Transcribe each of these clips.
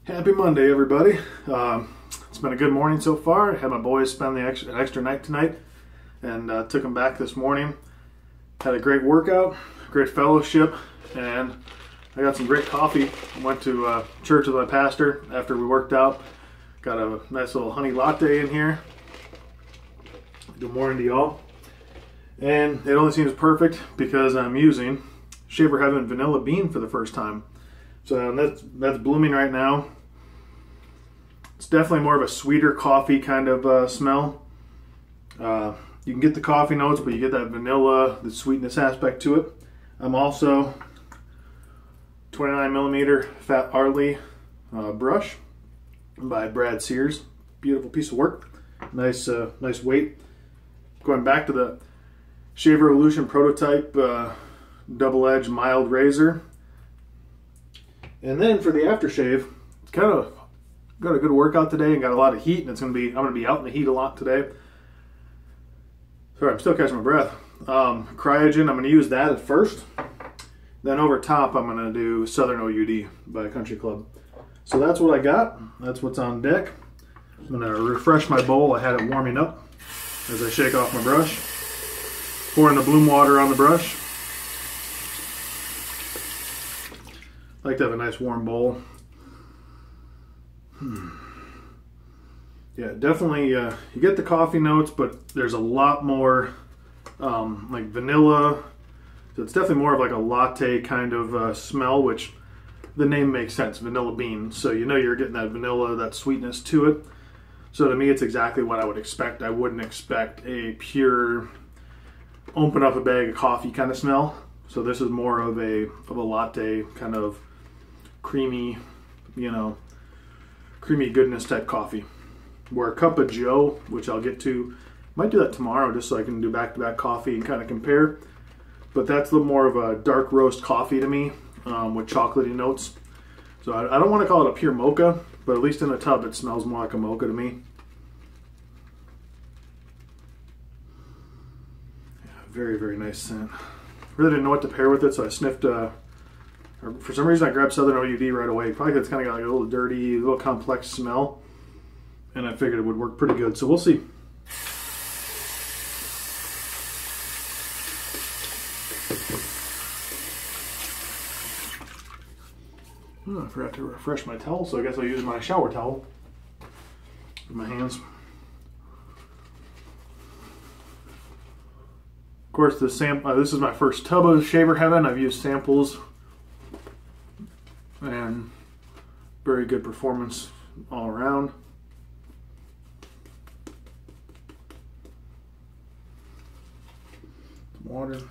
Happy Monday, everybody. It's been a good morning so far. I had my boys spend an extra night tonight and took them back this morning. Had a great workout, great fellowship, and I got some great coffee. I went to church with my pastor after we worked out. Got a nice little honey latte in here. Good morning to y'all. And it only seems perfect because I'm using Shaver Heaven Vanilla Bean for the first time. So that's blooming right now. It's definitely more of a sweeter coffee kind of smell. You can get the coffee notes, but you get that vanilla, the sweetness aspect to it. I'm also 29 millimeter Fat Harley brush by Brad Sears. Beautiful piece of work. Nice weight. Going back to the Shaver Evolution Prototype double edge mild razor. And then for the aftershave, it's kind of got a good workout today and got a lot of heat, and I'm gonna be out in the heat a lot today. Sorry, I'm still catching my breath. Cryogen, I'm gonna use that at first. Then over top, I'm gonna do Southern OUD by Country Club. So that's what I got. That's what's on deck. I'm gonna refresh my bowl. I had it warming up as I shake off my brush. Pouring the bloom water on the brush. I like to have a nice warm bowl. Yeah, definitely you get the coffee notes, but there's a lot more like vanilla. So it's definitely more of like a latte kind of smell, which the name makes sense, vanilla bean. So you know you're getting that vanilla, that sweetness to it. So to me, it's exactly what I would expect. I wouldn't expect a pure open up a bag of coffee kind of smell. So this is more of a latte kind of creamy, creamy goodness type coffee. Where a cup of Joe, which I'll get to, might do that tomorrow just so I can do back-to-back coffee and kind of compare. But that's a little more of a dark roast coffee to me with chocolatey notes. So I don't want to call it a pure mocha, but at least in a tub it smells more like a mocha to me. Yeah, very, very nice scent. Really didn't know what to pair with it, so I sniffed, for some reason I grabbed Southern OUD right away. Probably because it's kind of got like a little dirty, a little complex smell. And I figured it would work pretty good, so we'll see. Oh, I forgot to refresh my towel, so I guess I'll use my shower towel with my hands. Of course, this is my first tub of Shaver Heaven. I've used samples and very good performance all around. Water. So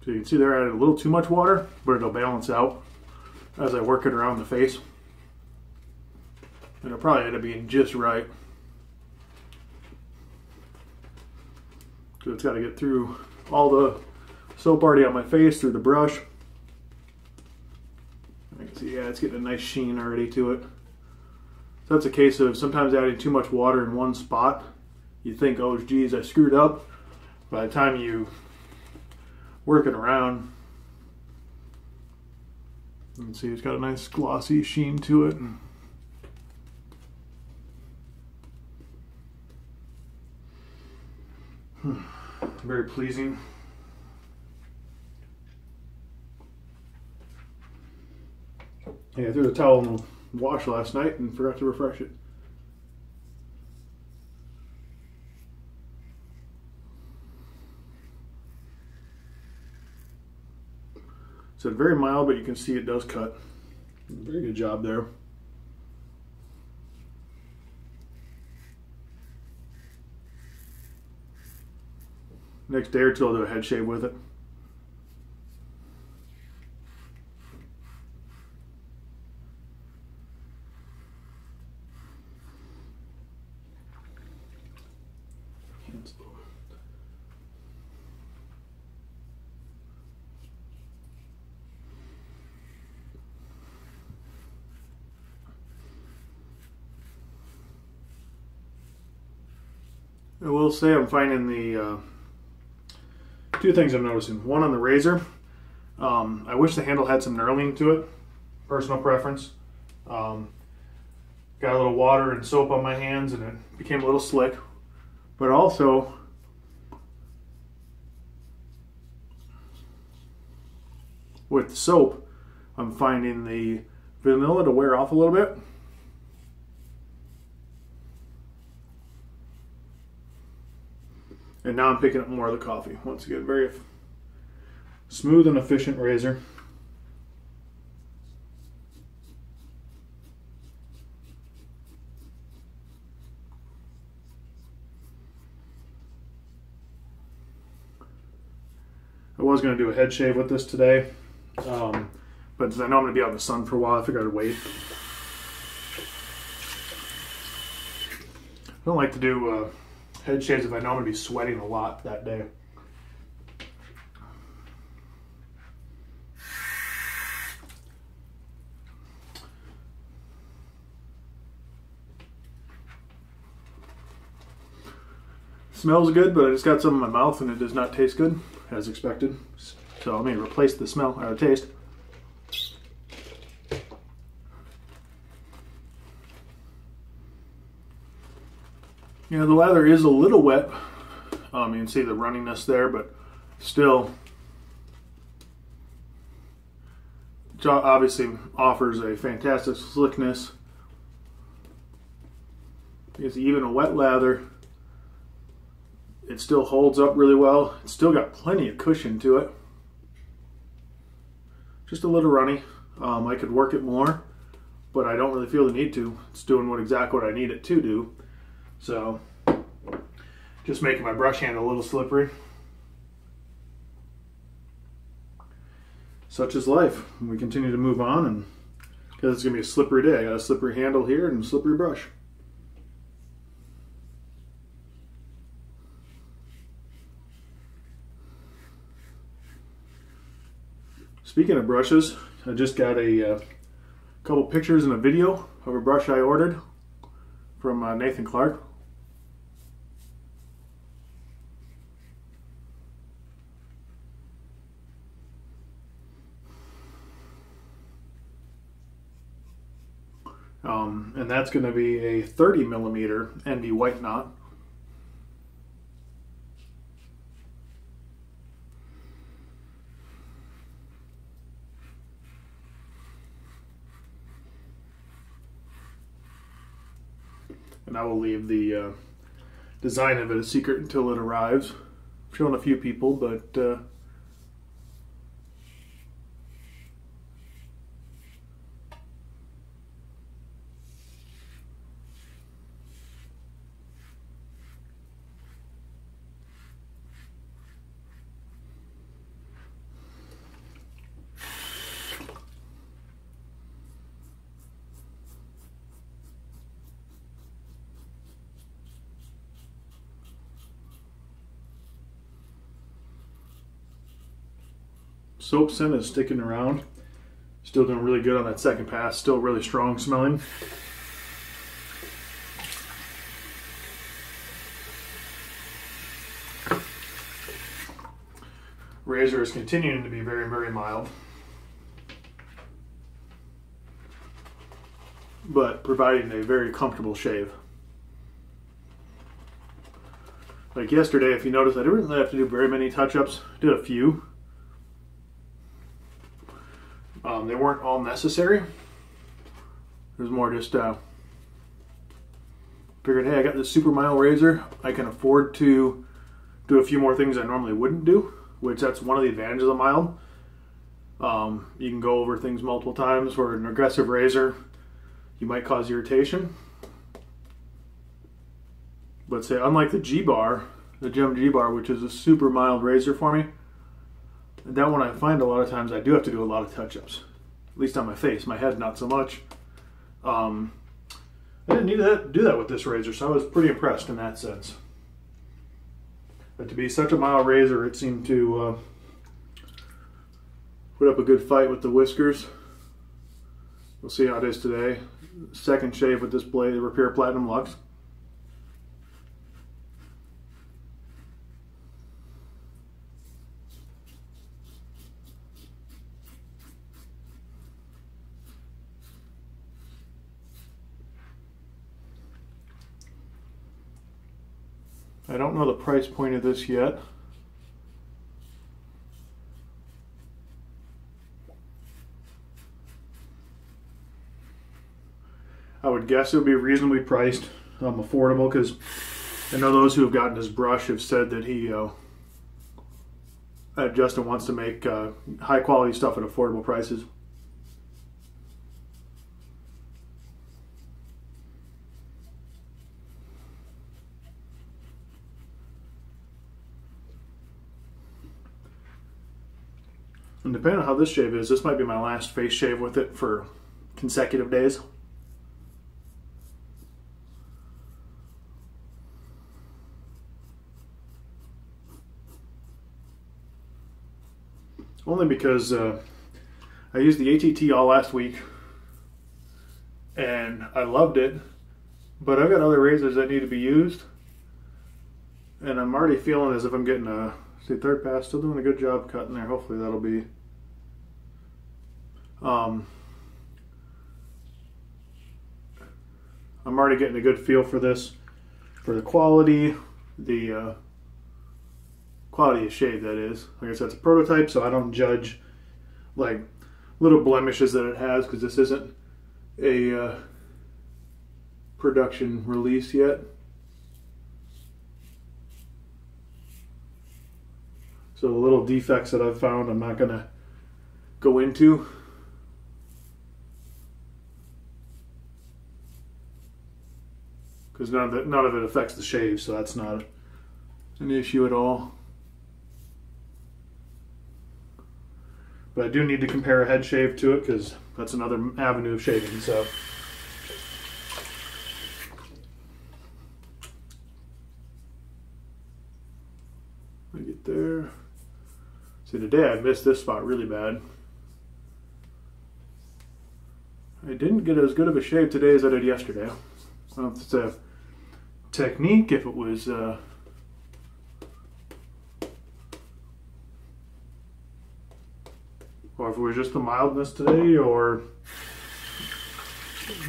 you can see there I added a little too much water, but it'll balance out as I work it around the face. And it'll probably end up being just right. So it's got to get through all the soap already on my face through the brush. I can see, yeah, it's getting a nice sheen already to it. So that's a case of sometimes adding too much water in one spot. You think, oh geez, I screwed up. By the time you work it around, you can see it's got a nice glossy sheen to it. Very pleasing. Yeah, I threw the towel in the wash last night and forgot to refresh it. So very mild, but you can see it does cut. Very good job there. Next day or two I'll do a head shave with it. I will say I'm finding the Two things I'm noticing. One, on the razor, I wish the handle had some knurling to it. Personal preference. Got a little water and soap on my hands and it became a little slick. But also, with the soap, I'm finding the vanilla to wear off a little bit. And now I'm picking up more of the coffee. Once again, very smooth and efficient razor. I was going to do a head shave with this today, but I know I'm going to be out in the sun for a while, I figured I'd wait. I don't like to do head shaves if I know I'm going to be sweating a lot that day. Smells good, but I just got some in my mouth and it does not taste good, as expected. So let me replace the smell, or the taste. You know, the lather is a little wet. You can see the runniness there, but still, it obviously offers a fantastic slickness. It's even a wet lather. It still holds up really well. It's still got plenty of cushion to it. Just a little runny. I could work it more, but I don't really feel the need to. It's doing exactly what I need it to do. So, just making my brush hand a little slippery. Such is life. We continue to move on, and because it's going to be a slippery day. I got a slippery handle here and a slippery brush. Speaking of brushes, I just got a couple pictures and a video of a brush I ordered from Nathan Clark. And that's going to be a 30mm Envy White Knot. And I will leave the design of it a secret until it arrives. I've shown a few people, but soap scent is sticking around. Still doing really good on that second pass. Still really strong smelling. Razor is continuing to be very, very mild, but providing a very comfortable shave. Like yesterday, if you notice, I didn't really have to do very many touch-ups. Did a few. They weren't all necessary. It was more just figured, hey, I got this super mild razor. I can afford to do a few more things I normally wouldn't do, which that's one of the advantages of mild. You can go over things multiple times. For an aggressive razor, you might cause irritation. But say, unlike the G-Bar, the Gem G-Bar, which is a super mild razor for me, that one I find a lot of times I do have to do a lot of touch-ups. At least on my face. My head, not so much. I didn't need to do that with this razor, so I was pretty impressed in that sense. But to be such a mild razor, it seemed to put up a good fight with the whiskers. We'll see how it is today. Second shave with this blade, the Repair Platinum Luxe. I don't know the price point of this yet. I would guess it would be reasonably priced, affordable, because I know those who have gotten his brush have said that Justin wants to make high quality stuff at affordable prices. And depending on how this shave is, this might be my last face shave with it for consecutive days. Only because I used the ATT all last week and I loved it, but I've got other razors that need to be used, and I'm already feeling as if I'm getting a, see, third pass, still doing a good job cutting there. Hopefully that'll be I'm already getting a good feel for this, for the quality, the quality of shave, that is. Like I said, it's a prototype, so I don't judge like little blemishes that it has, because this isn't a production release yet. So the little defects that I've found, I'm not gonna go into. Because none of it affects the shave, so that's not an issue at all. But I do need to compare a head shave to it, because that's another avenue of shaving. So I get there. See, today I missed this spot really bad. I didn't get as good of a shave today as I did yesterday. I don't know if it's a technique, if it was or if it was just the mildness today, or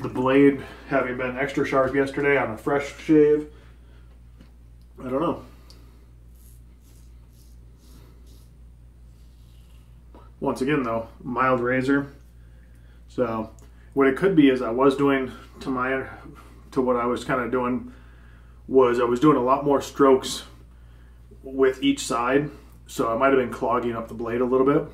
the blade having been extra sharp yesterday on a fresh shave. I don't know. Once again though, mild razor. So what it could be is I was doing to what I was kind of doing was I was doing a lot more strokes with each side, so I might have been clogging up the blade a little bit.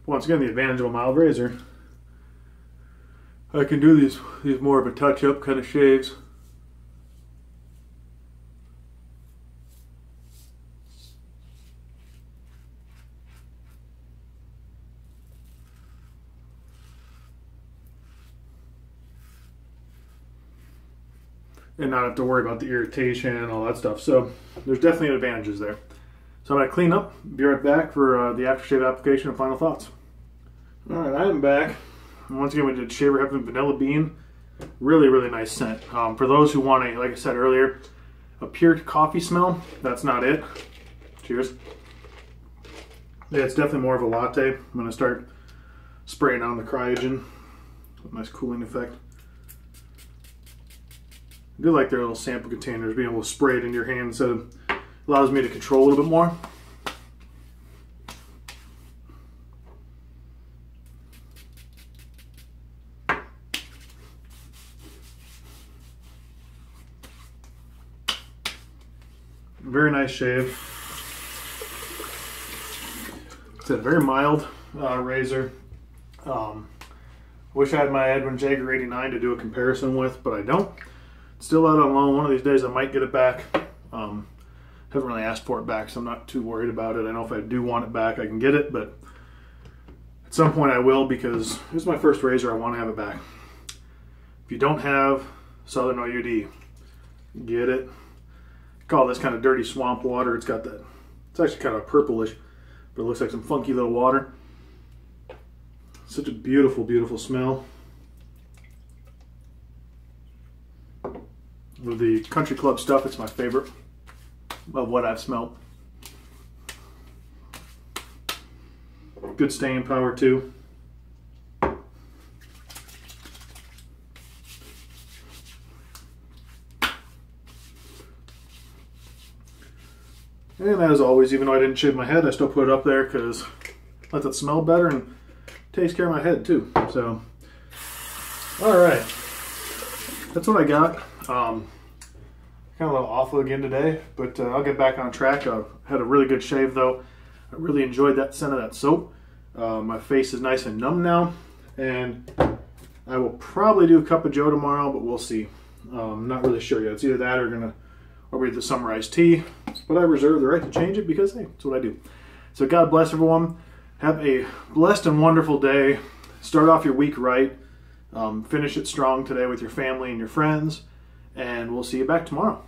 Once again, the advantage of a mild razor, I can do these more of a touch-up kind of shaves. And not have to worry about the irritation and all that stuff. So there's definitely advantages there. So I'm going to clean up, be right back for the aftershave application and final thoughts. Alright, I am back. And once again, we did Shaver Heaven Vanilla Bean. Really, really nice scent. For those who want a, like I said earlier, a pure coffee smell, that's not it. Cheers. Yeah, it's definitely more of a latte. I'm going to start spraying on the Cryogen. Nice cooling effect. I do like their little sample containers, being able to spray it in your hand, so it allows me to control a little bit more. Very nice shave. It's a very mild razor. Wish I had my Edwin Jaeger 89 to do a comparison with, but I don't. Still out on loan. One of these days I might get it back. Haven't really asked for it back, so I'm not too worried about it. I know if I do want it back, I can get it, but at some point I will, because this is my first razor. I want to have it back. If you don't have Southern OUD, get it. I call this kind of dirty swamp water. It's got that, it's actually kind of purplish, but it looks like some funky little water. Such a beautiful, beautiful smell. With the Country Club stuff, it's my favorite of what I've smelled. Good staying power too. And as always, even though I didn't shave my head, I still put it up there because lets it smell better and takes care of my head too. So, all right, that's what I got. Kind of a little off again today, but I'll get back on track. I had a really good shave though. I really enjoyed that scent of that soap. My face is nice and numb now, and I will probably do a cup of Joe tomorrow, but we'll see. I'm not really sure yet. It's either that or be the summer iced tea, but I reserve the right to change it because, hey, that's what I do. So God bless everyone. Have a blessed and wonderful day. Start off your week right. Finish it strong today with your family and your friends, and we'll see you back tomorrow.